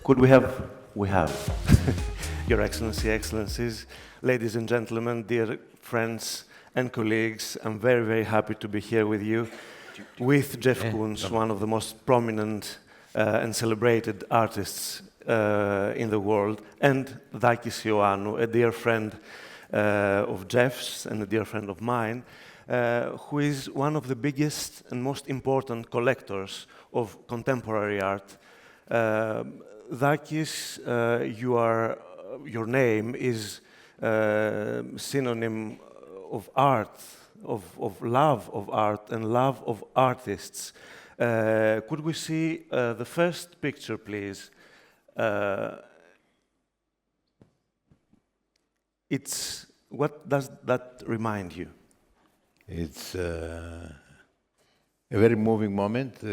Could we have? We have. Your Excellency, Excellencies, ladies and gentlemen, dear friends and colleagues, I'm very, very happy to be here with you, with Jeff Koons, one of the most prominent and celebrated artists in the world, and Dakis Ioannou, a dear friend of Jeff's and a dear friend of mine, who is one of the biggest and most important collectors of contemporary art. Dakis, your name is synonym of art, of love of art and love of artists. Could we see the first picture, please? What does that remind you? It's a very moving moment,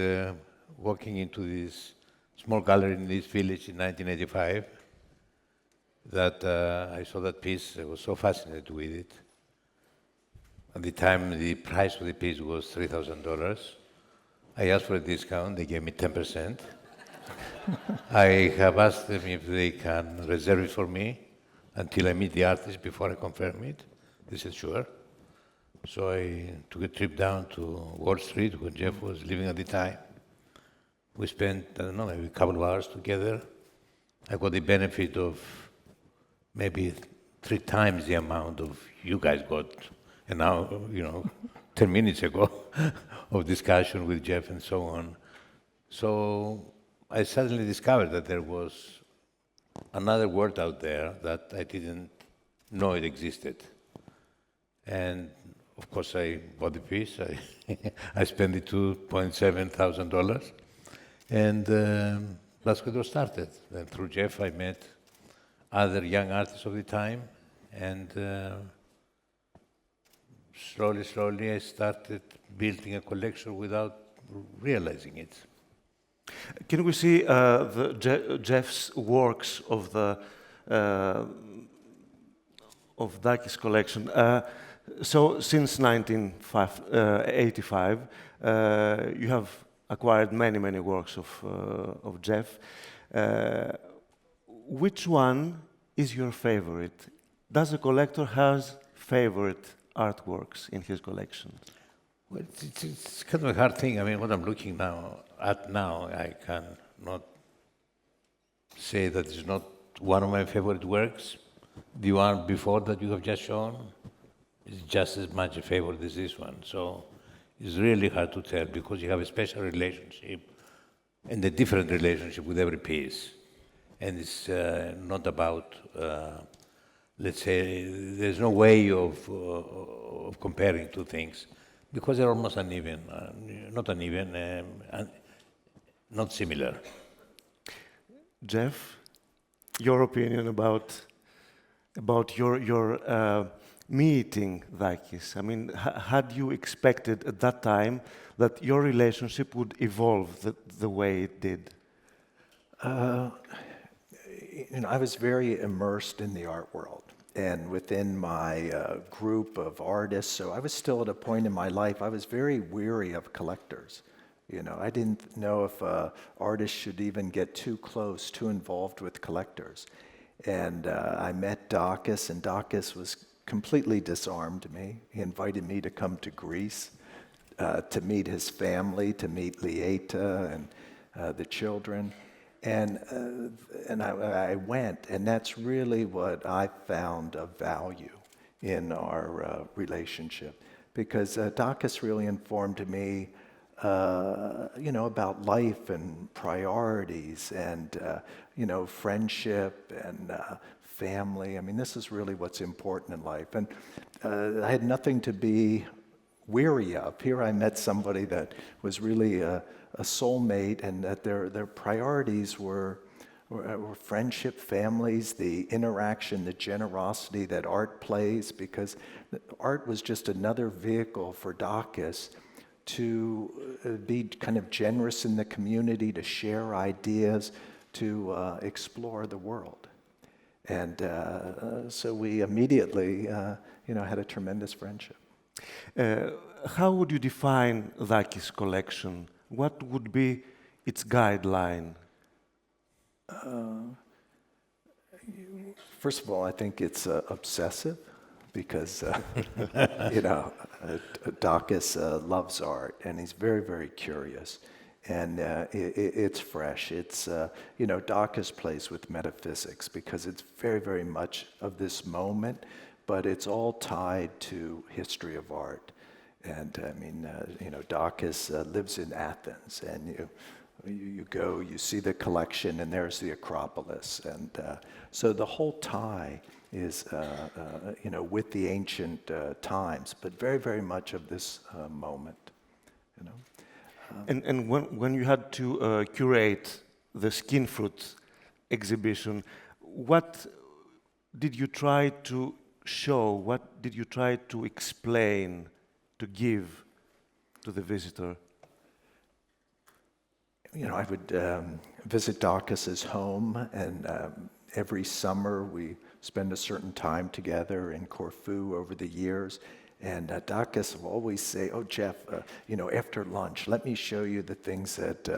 walking into this small gallery in this village in 1985, that I saw that piece. I was so fascinated with it. At the time, the price of the piece was $3,000. I asked for a discount. They gave me 10%. I have asked them if they can reserve it for me until I meet the artist before I confirm it. They said, sure. So I took a trip down to Wall Street, where Jeff was living at the time. We spent, I don't know, maybe a couple of hours together. I got the benefit of maybe 3 times the amount of you guys got an hour, 10 minutes ago of discussion with Jeff and so on. So I suddenly discovered that there was another world out there that I didn't know it existed. And of course, I bought the piece. I spent the $2,700. And that's where it all started. And through Jeff, I met other young artists of the time. And slowly, I started building a collection without realizing it. Can we see Jeff's works of Dakis collection? So since 1985, you have acquired many works of Jeff. Which one is your favorite? Does a collector have favorite artworks in his collection? Well, it's kind of a hard thing. I mean, what I'm looking at now, I cannot say that it's not one of my favorite works. The one before that you have just shown is just as much a favorite as this one. So it's really hard to tell because you have a special relationship and a different relationship with every piece. And it's not about, let's say, there's no way of comparing two things because they're almost uneven, not similar. Jeff, your opinion about your meeting Dakis? I mean, had you expected at that time that your relationship would evolve the way it did? I was very immersed in the art world and within my group of artists. So I was still at a point in my life, I was very weary of collectors. I didn't know if artists should even get too close, too involved with collectors. And I met Dakis, and Dakis was completely disarmed me. He invited me to come to Greece to meet his family, to meet Lieta and the children. And I went, and that's really what I found of value in our relationship. Because Dakis really informed me about life and priorities and, friendship and family. I mean, this is really what's important in life. And I had nothing to be weary of. Here I met somebody that was really a soulmate and that their priorities were friendship, families, the interaction, the generosity that art plays, because art was just another vehicle for Dakis to be kind of generous in the community, to share ideas, to explore the world. And so we immediately, had a tremendous friendship. How would you define Dakis' collection? What would be its guideline? First of all, I think it's obsessive because, Dacus loves art and he's very, very curious. And it's fresh. It's, Dacus plays with metaphysics because it's very, very much of this moment, but it's all tied to history of art. And I mean, Dacus lives in Athens, and you go, you see the collection, and there's the Acropolis. And so the whole tie is, with the ancient times, but very, very much of this moment, And when you had to curate the skin fruit exhibition, what did you try to show? What did you try to explain, to give to the visitor? I would visit Dacus's home, and every summer we spend a certain time together in Corfu over the years. And Dacus will always say, "Oh, Jeff, after lunch, let me show you the things that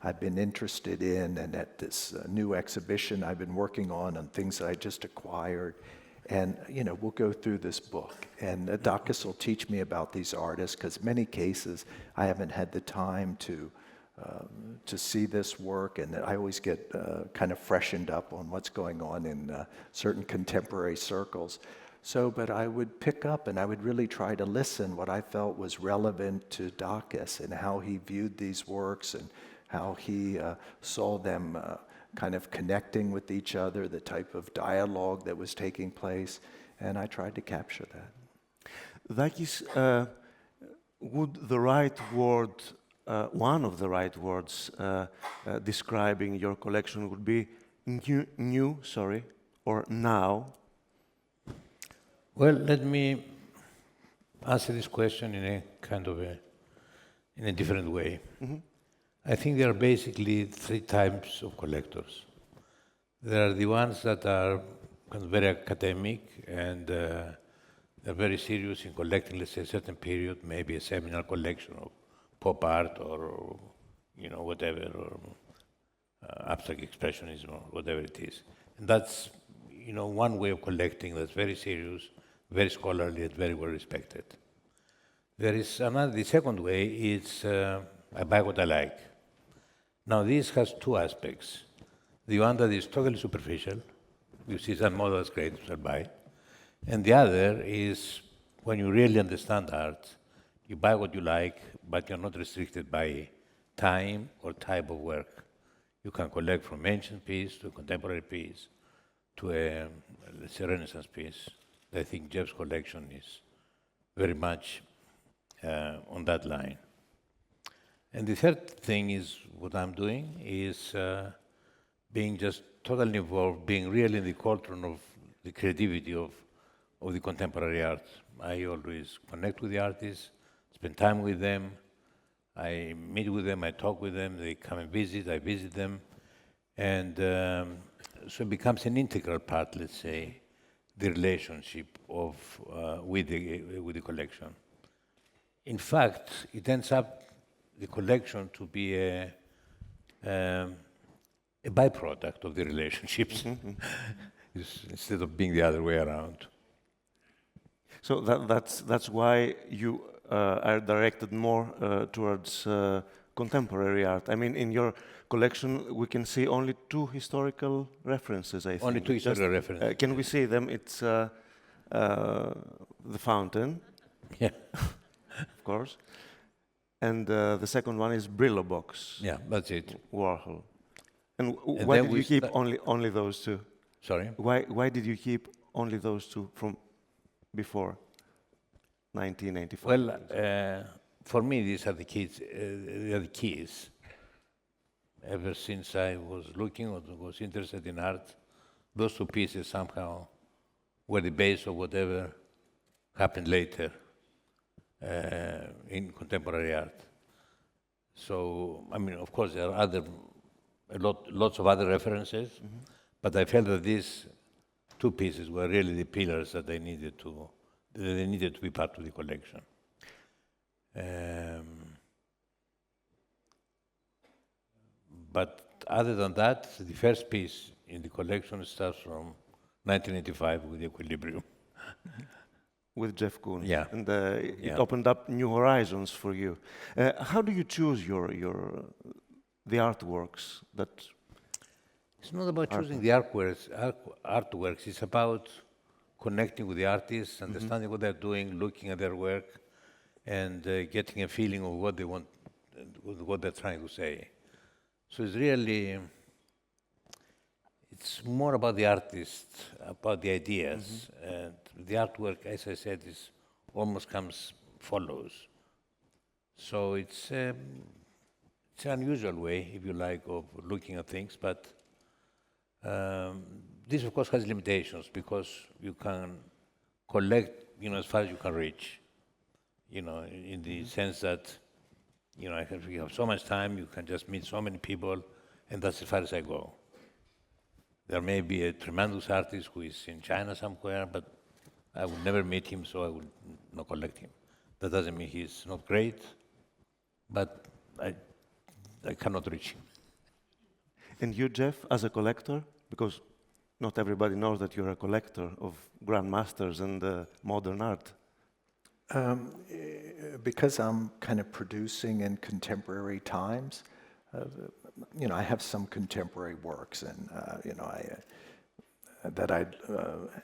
I've been interested in, and at this new exhibition I've been working on things that I just acquired." And, we'll go through this book. And Dacus will teach me about these artists, because in many cases I haven't had the time to see this work, and I always get kind of freshened up on what's going on in certain contemporary circles. So, but I would pick up and I would really try to listen what I felt was relevant to Dacus and how he viewed these works and how he saw them kind of connecting with each other, the type of dialogue that was taking place, and I tried to capture that. Dakis, would the right word, one of the right words describing your collection would be new, or now? Well, let me answer this question in a kind of in a different way. Mm-hmm. I think there are basically three types of collectors. There are the ones that are kind of very academic and they're very serious in collecting, let's say, a certain period, maybe a seminal collection of pop art or whatever, or abstract expressionism or whatever it is. And that's, one way of collecting that's very serious, very scholarly, and very well respected. There is another, the second way is I buy what I like. Now, this has two aspects. The one that is totally superficial, you see some model that's great, I'll buy. And the other is when you really understand art, you buy what you like, but you're not restricted by time or type of work. You can collect from ancient piece to a contemporary piece to a, let's say, Renaissance piece. I think Jeff's collection is very much on that line. And the third thing is what I'm doing is being just totally involved, being really in the cauldron of the creativity of the contemporary art. I always connect with the artists, spend time with them, I meet with them, I talk with them, they come and visit, I visit them. And so it becomes an integral part, let's say, the relationship of with the collection. In fact, it ends up the collection to be a byproduct of the relationships instead of being the other way around. So that's why you are directed more towards contemporary art. I mean, in your collection, we can see only two historical references, I think. Only two historical references. Can we see them? It's the fountain, Yeah. of course, and the second one is Brillo box. Yeah, that's it. Warhol. And why did you keep only those two? Sorry? Why did you keep only those two from before 1995? Well, for me, these are the keys. They are the keys. Ever since I was looking or was interested in art, those two pieces somehow were the base of whatever happened later in contemporary art. So, I mean, of course, there are lots of other references, but I felt that these two pieces were really the pillars that they needed to be part of the collection. But other than that, the first piece in the collection starts from 1985 with Equilibrium. With Jeff Koons. Yeah. And it Yeah. opened up new horizons for you. How do you choose the artworks that It's not about choosing the artworks. It's about connecting with the artists, understanding what they're doing, looking at their work, and getting a feeling of what they want, what they're trying to say. So it's really, it's more about the artist, about the ideas, and the artwork, as I said, is almost follows. So it's an unusual way, if you like, of looking at things, but this, of course, has limitations because you can collect, as far as you can reach, in the sense that, if you have so much time, you can just meet so many people, and that's as far as I go. There may be a tremendous artist who is in China somewhere, but I will never meet him, so I will not collect him. That doesn't mean he's not great, but I cannot reach him. And you, Jeff, as a collector, because not everybody knows that you're a collector of grandmasters and modern art. Because I'm kind of producing in contemporary times, I have some contemporary works, and I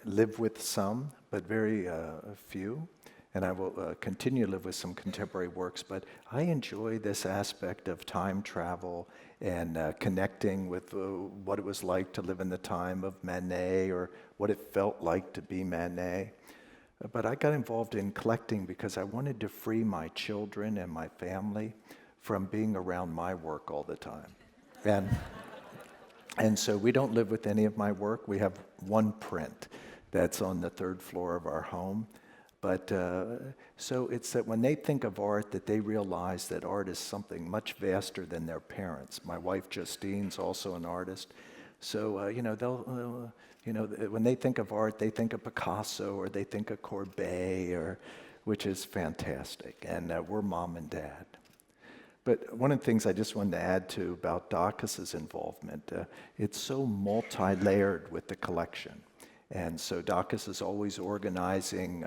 live with some, but very few. And I will continue to live with some contemporary works, but I enjoy this aspect of time travel and connecting with what it was like to live in the time of Manet or what it felt like to be Manet. But I got involved in collecting because I wanted to free my children and my family from being around my work all the time. And so we don't live with any of my work. We have one print that's on the third floor of our home. But so it's that when they think of art, that they realize that art is something much vaster than their parents. My wife Justine's also an artist, so they'll when they think of art, they think of Picasso or they think of Courbet, which is fantastic. And we're mom and dad. But one of the things I just wanted to add to about Dacus's involvement, it's so multi-layered with the collection. And so Dacus is always organizing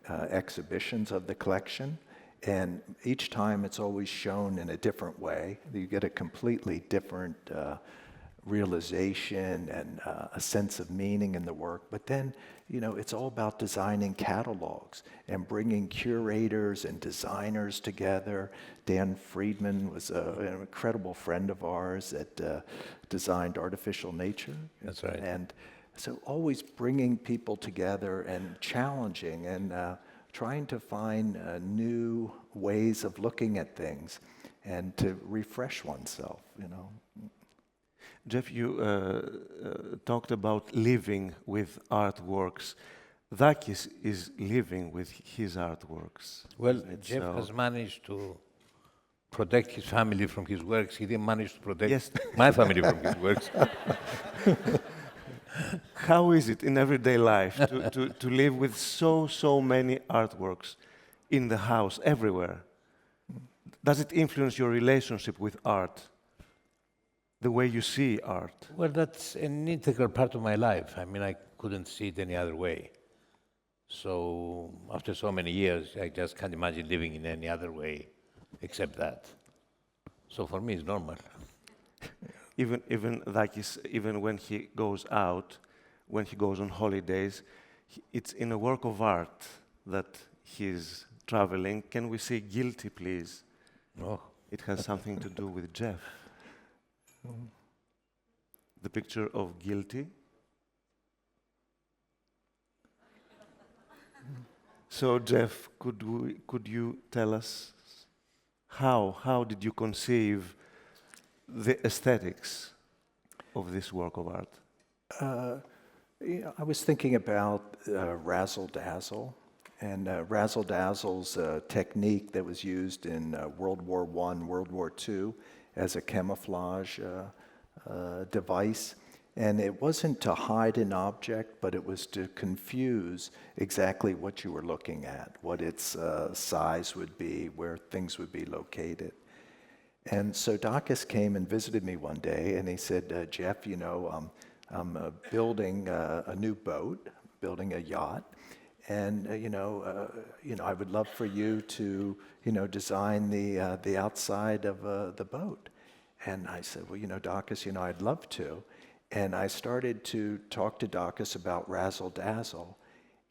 exhibitions of the collection, and each time it's always shown in a different way. You get a completely different realization and a sense of meaning in the work. But then, it's all about designing catalogs and bringing curators and designers together. Dan Friedman was an incredible friend of ours that designed Artificial Nature. That's right. And so always bringing people together and challenging and trying to find new ways of looking at things and to refresh oneself, Jeff, you talked about living with artworks. Dakis is living with his artworks. Well, Jeff has managed to protect his family from his works. He didn't manage to protect my family from his works. How is it in everyday life to live with so many artworks in the house, everywhere? Does it influence your relationship with art, the way you see art? Well, that's an integral part of my life. I mean, I couldn't see it any other way. So after so many years, I just can't imagine living in any other way except that. So for me, it's normal. Even Dakis, even when he goes out, when he goes on holidays, it's in a work of art that he's traveling. Can we say guilty, please? No. It has something to do with Jeff. The picture of guilty. So, Jeff, could you tell us how did you conceive the aesthetics of this work of art? I was thinking about razzle dazzle, and razzle dazzle's technique that was used in World War I, World War II as a camouflage device. And it wasn't to hide an object, but it was to confuse exactly what you were looking at, what its size would be, where things would be located. And so Dacus came and visited me one day, and he said, Jeff, I'm building a new boat, building a yacht, and I would love for you to, design the outside of the boat. And I said, well, Dacus, I'd love to. And I started to talk to Dacus about Razzle Dazzle.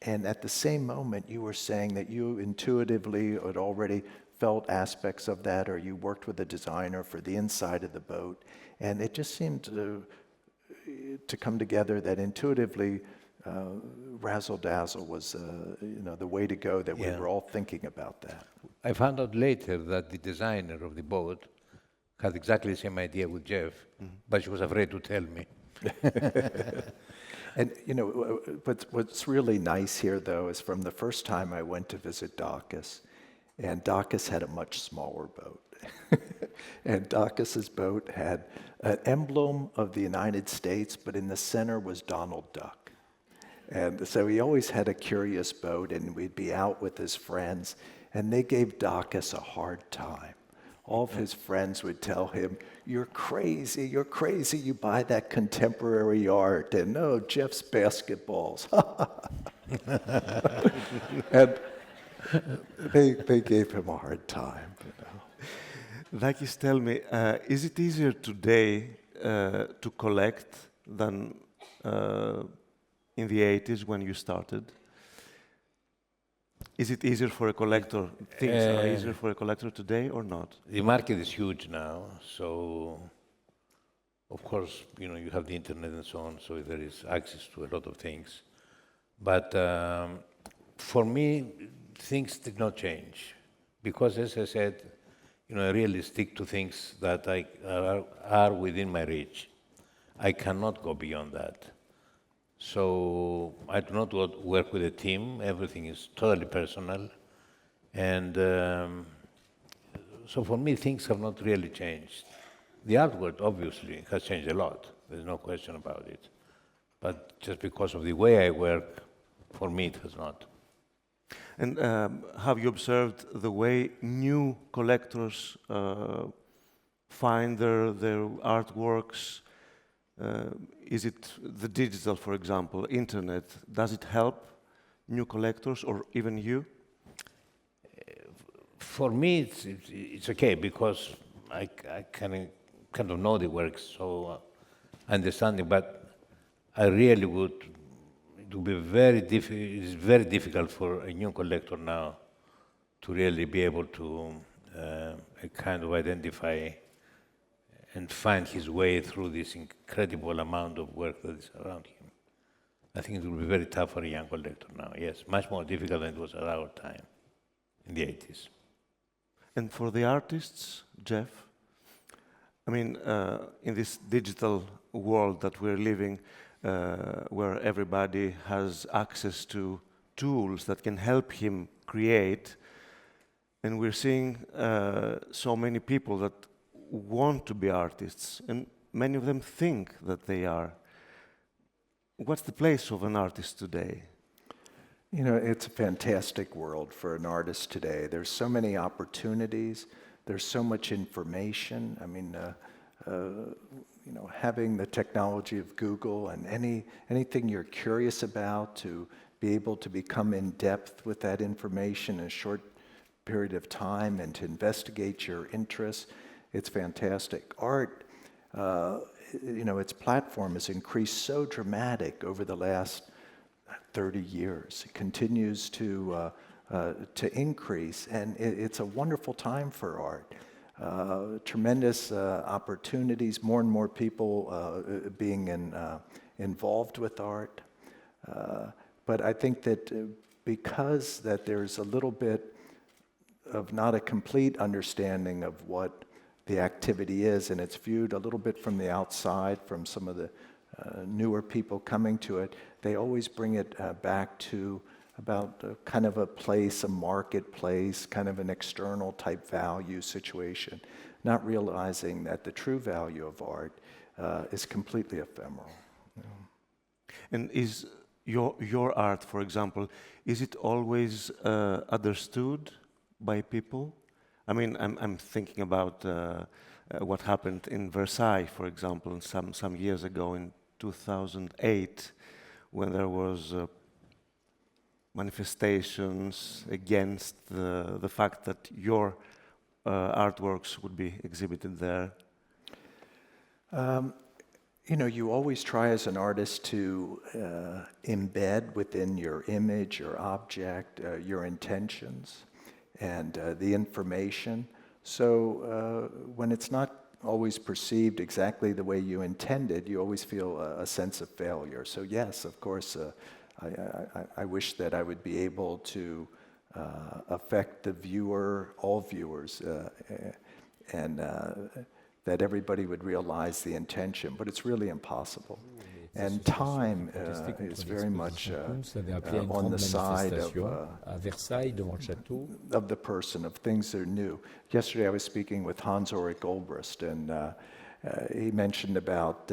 And at the same moment, you were saying that you intuitively had already felt aspects of that, or you worked with a designer for the inside of the boat. And it just seemed to come together that intuitively Razzle Dazzle was the way to go, that we Yeah. were all thinking about that. I found out later that the designer of the boat had exactly the same idea with Jeff, but she was afraid to tell me. And what's really nice here, though, is from the first time I went to visit Dacus, and Dacus had a much smaller boat. And Dacus's boat had an emblem of the United States, but in the center was Donald Duck. And so he always had a curious boat, and we'd be out with his friends, and they gave Dacus a hard time. All of his friends would tell him, you're crazy, you buy that contemporary art, and no, Jeff's basketballs. And they gave him a hard time. Dakis, tell me, is it easier today to collect than in the 80s when you started? Is it easier for a collector? Things are easier for a collector today or not? The market is huge now, so of course, you have the internet and so on, so there is access to a lot of things. But for me, things did not change because, as I said, I really stick to things that are within my reach. I cannot go beyond that. So I do not work with a team. Everything is totally personal. And so for me, things have not really changed. The artwork, obviously, has changed a lot. There's no question about it. But just because of the way I work, for me, it has not. And have you observed the way new collectors find their artworks? Is it the digital, for example, internet? Does it help new collectors or even you? For me, it's okay because I kind of know the works, so I understand it. But I really would. It would be it's very difficult for a new collector now to really be able to kind of identify and find his way through this incredible amount of work that is around him. I think it will be very tough for a young collector now, yes, much more difficult than it was at our time in the 80s. And for the artists, Jeff? I mean, in this digital world that we're living, where everybody has access to tools that can help him create, and we're seeing so many people that want to be artists, and many of them think that they are. What's the place of an artist today? It's a fantastic world for an artist today. There's so many opportunities. There's so much information. I mean, having the technology of Google and anything you're curious about, to be able to become in depth with that information in a short period of time and to investigate your interests, it's fantastic. Art, its platform has increased so dramatic over the last 30 years. It continues to increase, and it's a wonderful time for art. Tremendous opportunities, more and more people being involved with art. But I think that because that there's a little bit of not a complete understanding of what the activity is, and it's viewed a little bit from the outside, from some of the newer people coming to it, they always bring it back to about kind of a place, a marketplace, kind of an external type value situation, not realizing that the true value of art is completely ephemeral. And is your art, for example, is it always understood by people? I mean, I'm thinking about what happened in Versailles, for example, some years ago in 2008, when there was manifestations against the fact that your artworks would be exhibited there. You know, you always try as an artist to embed within your image, your object, your intentions, and the information. So when it's not always perceived exactly the way you intended, you always feel a sense of failure. So yes, of course, I wish that I would be able to affect the viewer, all viewers, and that everybody would realize the intention, but it's really impossible. And time is very much on the side of the person, of things that are new. Yesterday I was speaking with Hans-Ulrich Goldbrust, and he mentioned about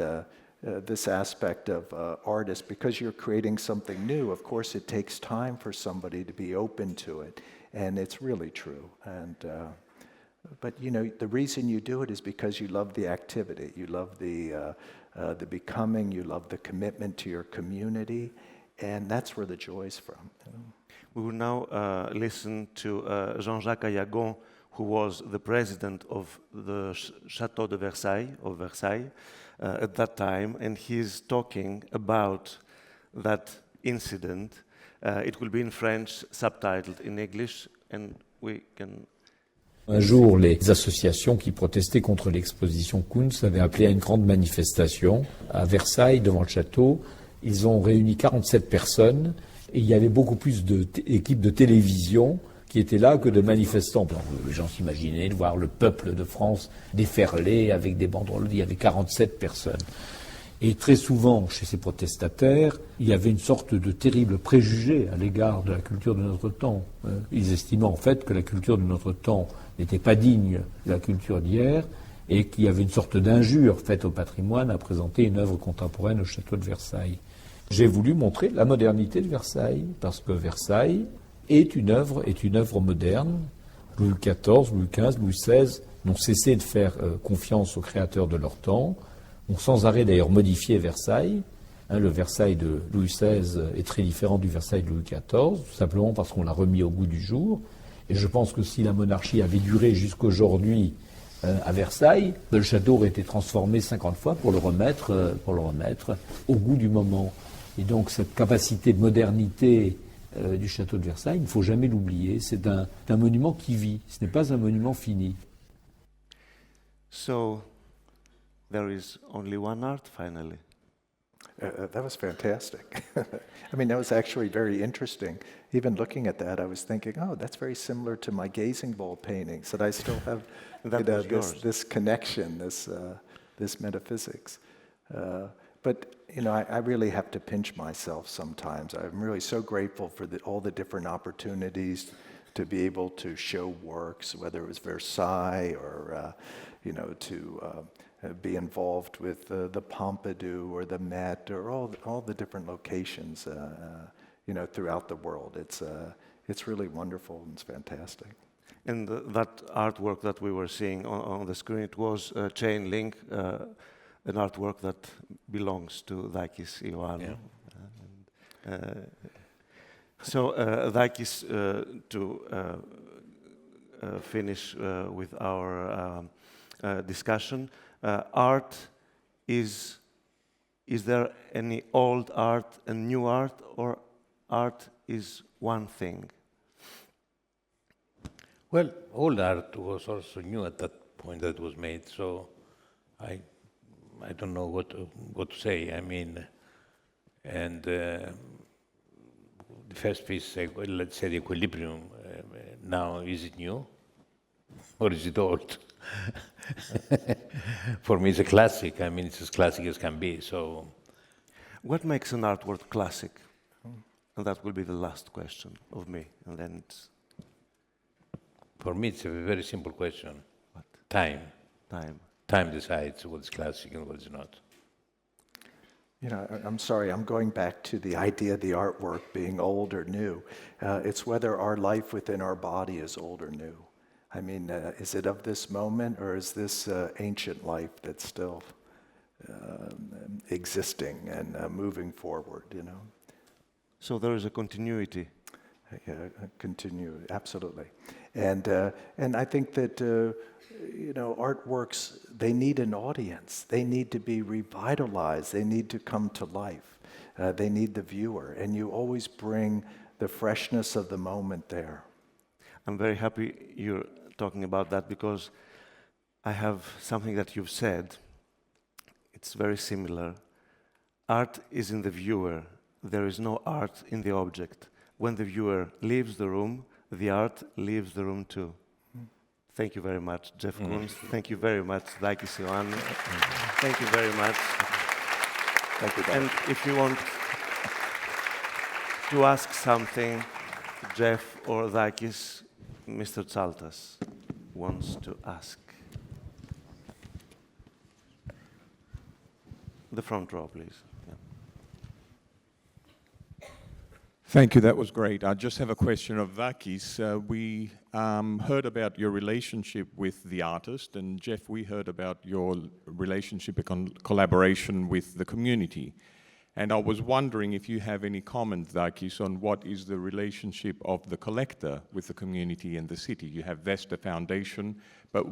this aspect of artists. Because you're creating something new, of course it takes time for somebody to be open to it, and it's really true. And but you know, the reason you do it is because you love the activity, you love the becoming, you love the commitment to your community, and that's where the joy is from. You know? We will now listen to Jean-Jacques Ayagon, who was the president of the Château de Versailles, at that time, and he's talking about that incident. It will be in French, subtitled in English, and we can... Un jour, les associations qui protestaient contre l'exposition Kunz avaient appelé à une grande manifestation à Versailles, devant le château. Ils ont réuni 47 personnes et il y avait beaucoup plus d'équipes de télévision qui étaient là que de manifestants. Les gens s'imaginaient de voir le peuple de France déferler avec des banderoles. Il y avait 47 personnes. Et très souvent, chez ces protestataires, il y avait une sorte de terrible préjugé à l'égard de la culture de notre temps. Ils estimaient en fait que la culture de notre temps n'était pas digne de la culture d'hier et qu'il y avait une sorte d'injure faite au patrimoine à présenter une œuvre contemporaine au château de Versailles. J'ai voulu montrer la modernité de Versailles, parce que Versailles est une œuvre moderne. Louis XIV, Louis XV, Louis XVI n'ont cessé de faire confiance aux créateurs de leur temps, ont sans arrêt d'ailleurs modifié Versailles. Le Versailles de Louis XVI est très différent du Versailles de Louis XIV, tout simplement parce qu'on l'a remis au goût du jour. Et je pense que si la monarchie avait duré jusqu'aujourd'hui à Versailles, le château aurait été transformé 50 fois pour le remettre au goût du moment. Et donc cette capacité de modernité du château de Versailles, il ne faut jamais l'oublier. C'est un monument qui vit, ce n'est pas un monument fini. So, there is only one art, finally. That was fantastic. I mean, that was actually very interesting. Even looking at that, I was thinking, oh, that's very similar to my gazing bowl paintings, that I still have this connection, this metaphysics. But, you know, I really have to pinch myself sometimes. I'm really so grateful for all the different opportunities to be able to show works, whether it was Versailles or, you know, to be involved with the Pompidou or the Met or all the different locations, you know, throughout the world. It's really wonderful and it's fantastic. And that artwork that we were seeing on the screen, it was Chain Link, an artwork that belongs to Dakis Ioannou. Yeah. So Dakis, to finish with our discussion, art is there any old art and new art, or art is one thing? Well, old art was also new at that point that was made, so I don't know what to say. I mean, and the first piece, let's say the Equilibrium, now is it new or is it old? For me, it's a classic. I mean, it's as classic as can be. So, what makes an artwork classic? And that will be the last question of me, and then it's... For me, it's a very simple question. What? Time. Time. Time decides what's classic and what's not. You know, I'm sorry, I'm going back to the idea of the artwork being old or new. It's whether our life within our body is old or new. I mean, is it of this moment, or is this ancient life that's still existing and moving forward, you know? So there is a continuity. Yeah, continue, absolutely. And I think that, you know, artworks, they need an audience. They need to be revitalized. They need to come to life. They need the viewer. And you always bring the freshness of the moment there. I'm very happy you're talking about that because I have something that you've said. It's very similar. Art is in the viewer. There is no art in the object. When the viewer leaves the room, the art leaves the room too. Thank you very much, Jeff Koons. Thank you very much, Dakis Ioannou. Thank you very much. Thank you, Doc. And if you want to ask something, Jeff or Dakis, Mr. Tsaltas wants to ask. The front row, please. Yeah. Thank you, that was great. I just have a question of Dakis. We heard about your relationship with the artist, and Jeff, we heard about your relationship and collaboration with the community. And I was wondering if you have any comment, Dakis, on what is the relationship of the collector with the community and the city. You have Vesta Foundation, but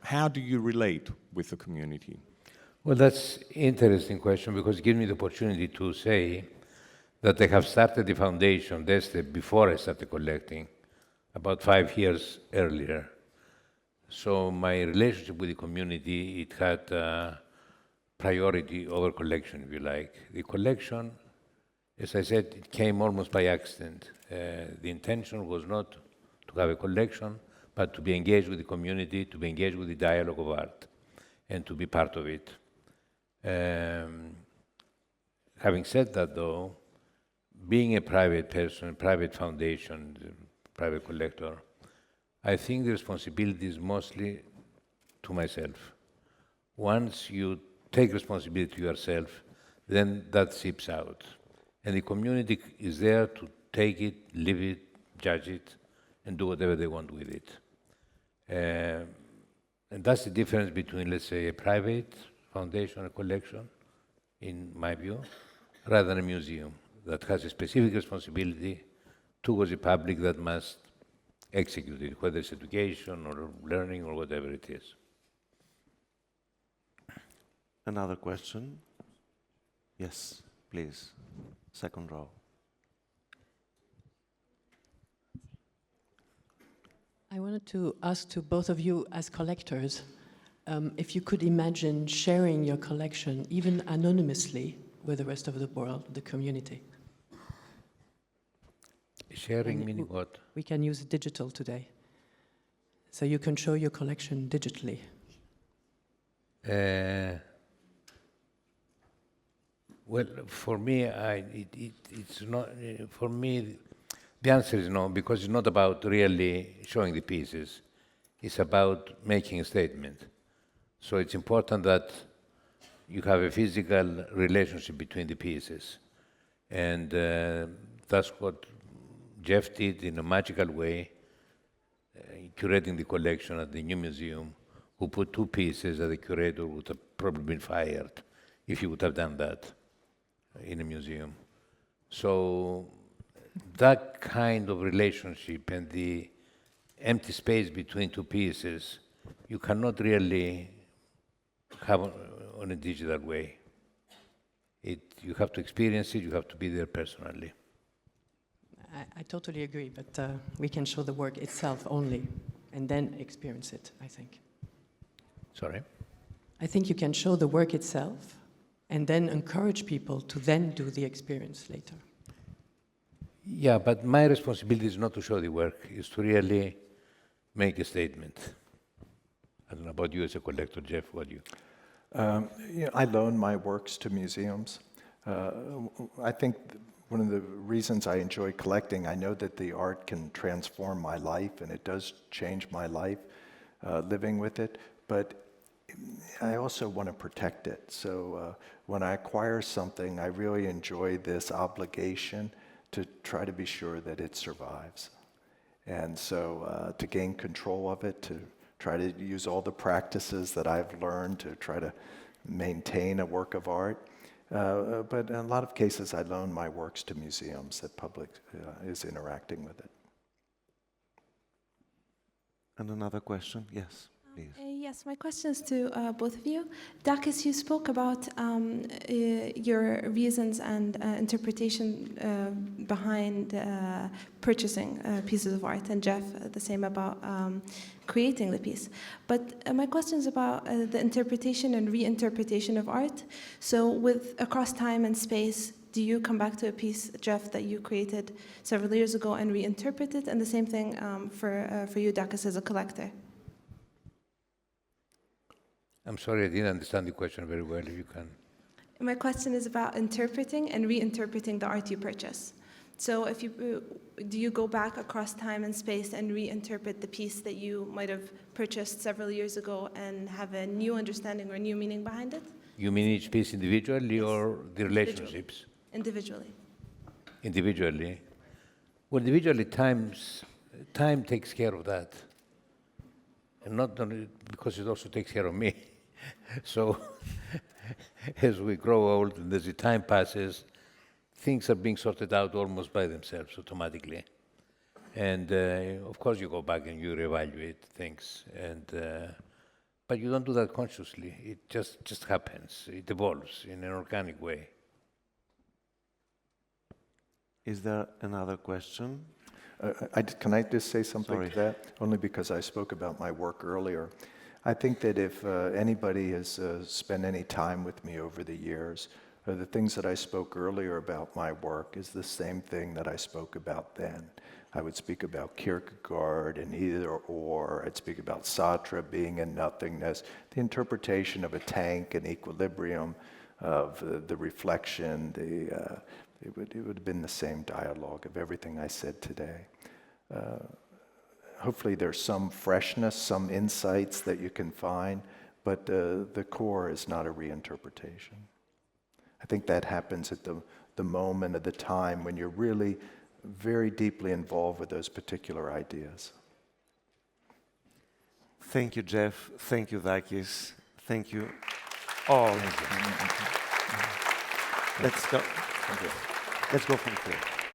how do you relate with the community? Well, that's an interesting question because it gives me the opportunity to say that I have started the foundation, before I started collecting, about 5 years earlier. So my relationship with the community, it had priority over collection, if you like. The collection, as I said, it came almost by accident. The intention was not to have a collection, but to be engaged with the community, to be engaged with the dialogue of art, and to be part of it. Having said that, though, being a private person, private foundation, private collector, I think the responsibility is mostly to myself. Once you take responsibility to yourself, then that seeps out. And the community is there to take it, live it, judge it, and do whatever they want with it. And that's the difference between, let's say, a private foundation or collection, in my view, rather than a museum that has a specific responsibility towards the public that must execute it, whether it's education or learning or whatever it is. Another question? Yes, please. Second row. I wanted to ask to both of you as collectors, if you could imagine sharing your collection, even anonymously, with the rest of the world, the community. Sharing meaning what? We can use digital today. So you can show your collection digitally. Well, for me, it's not. For me, the answer is no, because it's not about really showing the pieces. It's about making a statement. So it's important that you have a physical relationship between the pieces. And that's what Jeff did in a magical way, curating the collection at the new museum, who put 2 pieces that the curator would have probably been fired if he would have done that in a museum. So that kind of relationship and the empty space between 2 pieces, you cannot really have on a digital way. You have to experience it, you have to be there personally. I totally agree, but we can show the work itself only, and then experience it, I think. Sorry? I think you can show the work itself, and then encourage people to then do the experience later. Yeah, but my responsibility is not to show the work, is to really make a statement. I don't know about you as a collector, Jeff, what do you? I loan my works to museums. I think one of the reasons I enjoy collecting, I know that the art can transform my life, and it does change my life living with it, but I also want to protect it. So when I acquire something, I really enjoy this obligation to try to be sure that it survives. And so to gain control of it, to try to use all the practices that I've learned to try to maintain a work of art. But in a lot of cases, I loan my works to museums that public is interacting with it. And another question? Yes, please. Yes, my question is to both of you. Dakis, you spoke about your reasons and interpretation behind purchasing pieces of art, and Jeff, the same about creating the piece. But my question is about the interpretation and reinterpretation of art. So with across time and space, do you come back to a piece, Jeff, that you created several years ago and reinterpret it? And the same thing for you, Dakis, as a collector. I'm sorry, I didn't understand the question very well, if you can. My question is about interpreting and reinterpreting the art you purchase. So if you, do you go back across time and space and reinterpret the piece that you might have purchased several years ago and have a new understanding or new meaning behind it? You mean each piece individually or the relationships? Individually. Individually. Well, individually, time takes care of that. And not only because it also takes care of me. So as we grow old and as the time passes, things are being sorted out almost by themselves automatically. And of course you go back and you reevaluate things, and but you don't do that consciously. It just happens. It evolves in an organic way. Is there another question? Can I just say something Sorry. to that? Only because I spoke about my work earlier. I think that if anybody has spent any time with me over the years, the things that I spoke earlier about my work is the same thing that I spoke about then. I would speak about Kierkegaard and either or. I'd speak about Sartre being in nothingness, the interpretation of a tank and equilibrium, of the reflection, it would have been the same dialogue of everything I said today. Hopefully there's some freshness, some insights that you can find, but the core is not a reinterpretation. I think that happens at the moment of the time when you're really very deeply involved with those particular ideas. Thank you, Jeff. Thank you, Dakis. Thank you all. Let's go. Let's go from here.